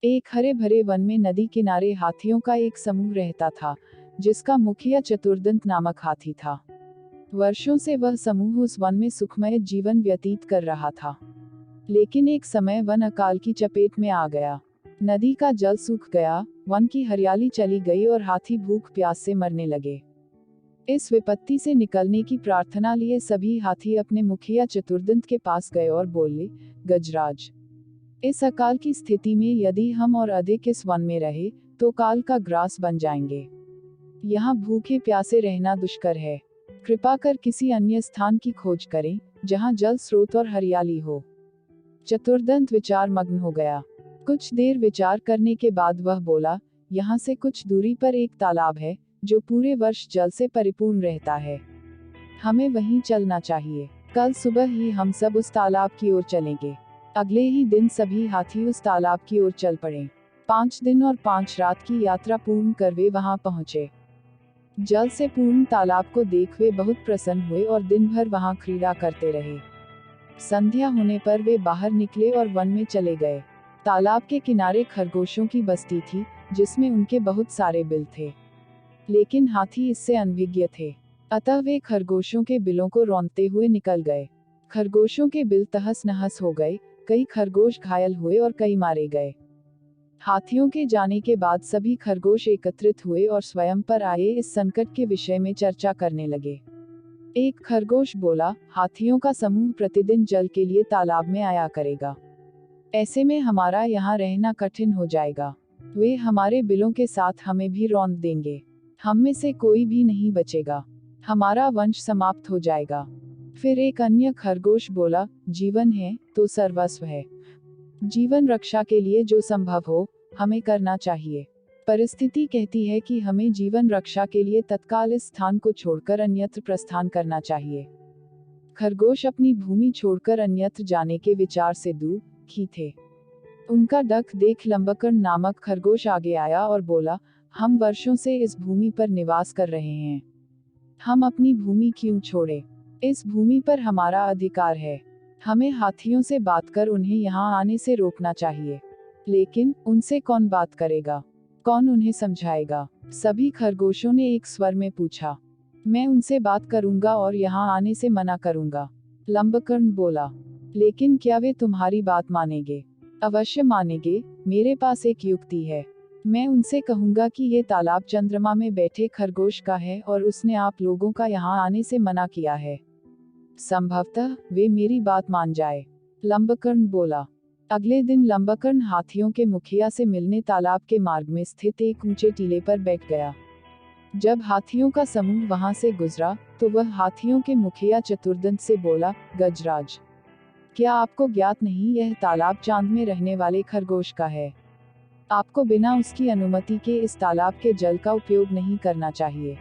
एक हरे भरे वन में नदी किनारे हाथियों का एक समूह रहता था, जिसका मुखिया चतुर्दंत नामक हाथी था। वर्षों से वह समूह उस वन में सुखमय जीवन व्यतीत कर रहा था। लेकिन एक समय वन अकाल की चपेट में आ गया। नदी का जल सूख गया, वन की हरियाली चली गई और हाथी भूख प्यास से मरने लगे। इस विपत्ति से निकलने की प्रार्थना लिए सभी हाथी अपने मुखिया चतुर्दंत के पास गए और बोले, गजराज, इस अकाल की स्थिति में यदि हम और अधिक इस वन में रहे, तो काल का ग्रास बन जाएंगे। यहाँ भूखे प्यासे रहना दुष्कर है। कृपा कर किसी अन्य स्थान की खोज करें, जहाँ जल स्रोत और हरियाली हो। चतुर्दंत विचार मग्न हो गया। कुछ देर विचार करने के बाद वह बोला, यहाँ से कुछ दूरी पर एक तालाब है, जो पूरे वर्ष जल से परिपूर्ण रहता है। हमें वहीं चलना चाहिए। कल सुबह ही हम सब उस तालाब की ओर चलेंगे। अगले ही दिन सभी हाथी उस तालाब की ओर चल पड़े। 5 दिन और 5 रात की यात्रा पूर्ण कर वे वहां पहुंचे। जल से पूर्ण तालाब को देख वे बहुत प्रसन्न हुए और दिन भर वहां क्रीड़ा करते रहे। संध्या होने पर वे बाहर निकले और वन में चले गए। तालाब के किनारे खरगोशों की बस्ती थी, जिसमें उनके बहुत सारे बिल थे। लेकिन हाथी इससे अनभिज्ञ थे, अतः वे खरगोशों के बिलों को रौंदते हुए निकल गए। खरगोशों के बिल तहस नहस हो गए, कई खरगोश घायल हुए और कई मारे गए। हाथियों के जाने के बाद सभी खरगोश एकत्रित हुए और स्वयं पर आए इस संकट के विषय में चर्चा करने लगे। एक खरगोश बोला, हाथियों का समूह प्रतिदिन जल के लिए तालाब में आया करेगा। ऐसे में हमारा यहाँ रहना कठिन हो जाएगा। वे हमारे बिलों के साथ हमें भी रौंद देंगे। हम में से कोई भी नहीं बचेगा। हमारा वंश समाप्त हो जाएगा। फिर एक अन्य खरगोश बोला, जीवन है तो सर्वस्व है। जीवन रक्षा के लिए जो संभव हो, हमें करना चाहिए। परिस्थिति कहती है कि हमें जीवन रक्षा के लिए तत्काल इस स्थान को छोड़कर अन्यत्र प्रस्थान करना चाहिए। खरगोश अपनी भूमि छोड़कर अन्यत्र जाने के विचार से दूर ही थे। उनका डक देख लंबकर्ण नामक खरगोश आगे आया और बोला, हम वर्षों से इस भूमि पर निवास कर रहे हैं। हम अपनी भूमि क्यों छोड़े? इस भूमि पर हमारा अधिकार है। हमें हाथियों से बात कर उन्हें यहाँ आने से रोकना चाहिए। लेकिन उनसे कौन बात करेगा? कौन उन्हें समझाएगा? सभी खरगोशों ने एक स्वर में पूछा। मैं उनसे बात करूंगा और यहाँ आने से मना करूंगा। लंबकर्ण बोला, लेकिन क्या वे तुम्हारी बात मानेंगे? अवश्य मानेंगे। मेरे पास एक युक्ति है। मैं उनसे कहूंगा कि ये तालाब चंद्रमा में बैठे खरगोश का है और उसने आप लोगों का यहाँ आने से मना किया है। संभवतः वे मेरी बात मान जाए। लंबकर्ण बोला। अगले दिन लंबकर्ण हाथियों के मुखिया से मिलने तालाब के मार्ग में स्थित एक ऊंचे टीले पर बैठ गया। जब हाथियों का समूह वहां से गुजरा, तो वह हाथियों के मुखिया चतुर्दंत से बोला, गजराज, क्या आपको ज्ञात नहीं यह तालाब चांद में रहने वाले खरगोश का है? आपको बिना उसकी अनुमति के इस तालाब के जल का उपयोग नहीं करना चाहिए।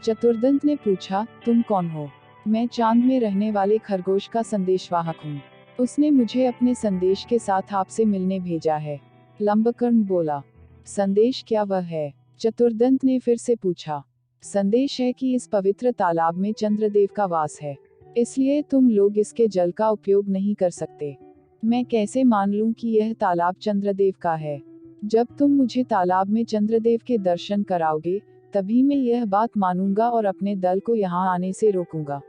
चतुर्दंत ने पूछा, तुम कौन हो? मैं चांद में रहने वाले खरगोश का संदेशवाहक हूँ। उसने मुझे अपने संदेश के साथ आपसे मिलने भेजा है। लंबकर्ण बोला, संदेश क्या वह है? चतुर्दंत ने फिर से पूछा। संदेश है कि इस पवित्र तालाब में चंद्रदेव का वास है, इसलिए तुम लोग इसके जल का उपयोग नहीं कर सकते। मैं कैसे मान लूं कि यह तालाब चंद्रदेव का है? जब तुम मुझे तालाब में चंद्रदेव के दर्शन कराओगे, तभी मैं यह बात मानूंगा और अपने दल को यहाँ आने से रोकूंगा।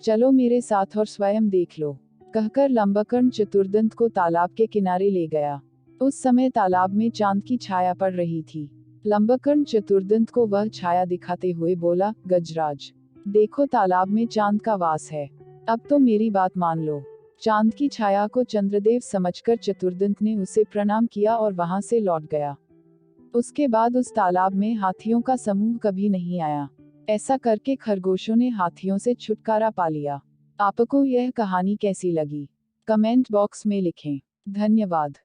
चलो मेरे साथ और स्वयं देख लो। कहकर लंबकर्ण चतुर्दंत को तालाब के किनारे ले गया। उस समय तालाब में चांद की छाया पड़ रही थी। लंबकर्ण चतुर्दंत को वह छाया दिखाते हुए बोला, गजराज, देखो तालाब में चांद का वास है। अब तो मेरी बात मान लो। चांद की छाया को चंद्रदेव समझकर चतुर्दंत ने उसे प्रणाम किया और वहां से लौट गया। उसके बाद उस तालाब में हाथियों का समूह कभी नहीं आया। ऐसा करके खरगोशों ने हाथियों से छुटकारा पा लिया। आपको यह कहानी कैसी लगी? कमेंट बॉक्स में लिखें। धन्यवाद।